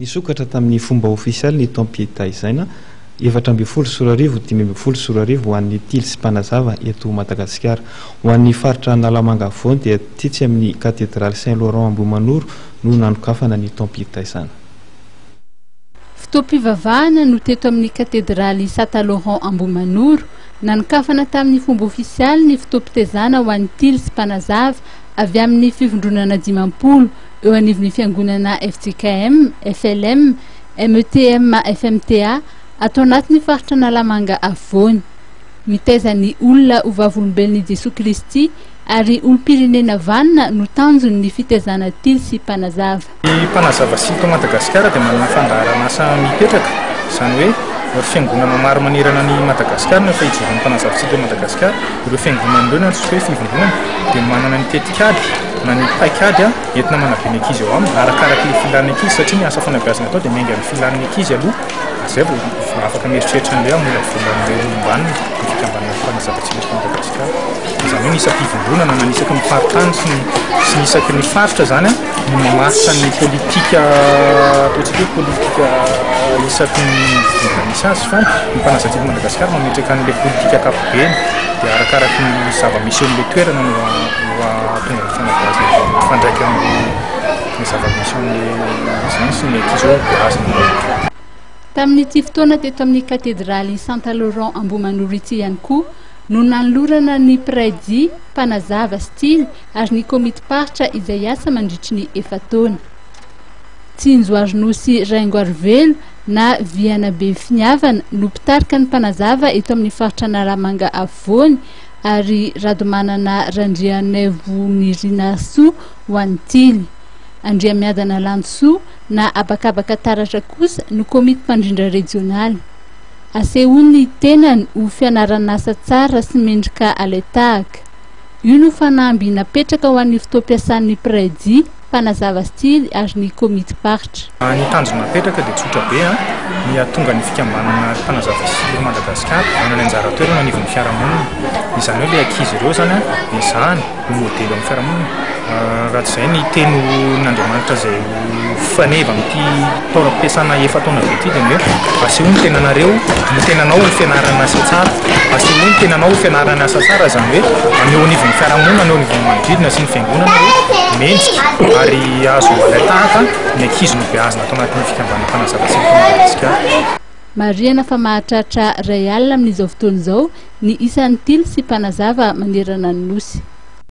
Nisokatra tamin'ny fomba ofisialy ny Tampieta izaina 7 sorarivo 5 sorarivo ho an'ny tily sy mpanazava eto Madagasikara. Ho an'ny faritra Analamanga Avoany dia titsy amin'ny katedraly Saint-Laurent Ambohimanoro no nanokafana ny Tampieta izana. Fotoam-pivavahana no teto amin'ny katedraly Saint-Laurent Ambohimanoro nanokafana tamin'ny fomba ofisialy ny fotoam-pitezana ho an'ny tily sy mpanazava avy amin'ny fivondronana 50 eo anivon'ny fiangonana FTKM, FLM, METM, FMTA atao anatin'ny faritra Analamanga Avoany. Mitaiza ny olona ho vavolombelon'i Jesoa Kristy ary olom-pirenena vanina no tanjon'ny fitezana tily sy mpanazava. Ny mpanazava sy eto Madagasikara dia manana fandaharana asa mipetraka, izany hoe fiangonana maro manerana ny Madagasikara no efa hijeren'ny mpanazava sy eto Madagasikara. Ireo fiangonana ireo na tsy hoe fivondronana dia manana ny tetikady na ny paikady entina manabe ny ankizy ao aminy arakaraka ny filan'ny ankizy satria ny asa fanabeazana atao dia miainga amin'ny filan'ny ankizy aloha. Zay vao afaka mieritreritra an'ilay mbola volan'ireo ombaniny ny fikambanana mpanazava sy eto Madagasikara. Izany hoe nisy fivondronana na nisaky ny faritany sy nisaky ny faritra zany no mamaritra ny politika ataontsika hoe politika isaky ny misy azy fa ny mpanazava eto Madagasikara mametraka an'ilay politika ankapobeny dia arakaraka ny zava-misy eo amin'ilay toerana no tonga ny fanabeazana fandraika amin'ny zava-misy amin'ilay izany sy ny ankizy ao azony. Tamin'ity fotoana teto amin'ny katedraly Saint-Laurent Ambohimanoro ity ihany koa no nanolorana ny praidy mpanazava stily ary ny komity paritra izay asa mandritry ny efataona. Tsinjo Arinosy Raingo Arvelo na Viana Be Finiavana no mpitarika ny mpanazava eto amin'ny faritra Analamanga Avoany ary radomanana Randrianaivo Nirina Soa ho an'ny tily. Andriamiadana Lansoa na Abakabaka Taratra kosa no komity mpandrindra regionaly. Asehony tenany ho fianarana asa tsara sy mendrika aletahaka. Io no fanamby napetraka ho an'ny fotoam-piasan'ny praidy mpanazava stily ary ny komity paritra. Ny tanjona napetraka dia tsotra be ny ahatonga ny fikambanana mpanazava sy eto Madagasikara manana anjara toerana anivon'ny fiarahamonina. Izany hoe ilay ankizy ireo zany izany no modely amin'ny fiarahamonina. Raha tsy izay ny teny n'Andriamanitra izay faneva amin'ity taoram-piasana efataona be ity dia hoe asehoany ny tenanareo ny tenanao ho fianarana asa tsara, asehoany ny tenanao ho fianarana asa tsara izany hoe aneo anivon'ny fiarahamonina, aneo anivon'ny manodidina sy ny fiangonana hoe mendrika ary azo aletahaka ny ankizy no beazina atao anatin'ny fikambanana mpanazava sy eto Madagasikara. Mariana fa mahatratra ray alina amin'izao fotoana izao ny isan'ny tily sy mpanazava manerana ny nosy.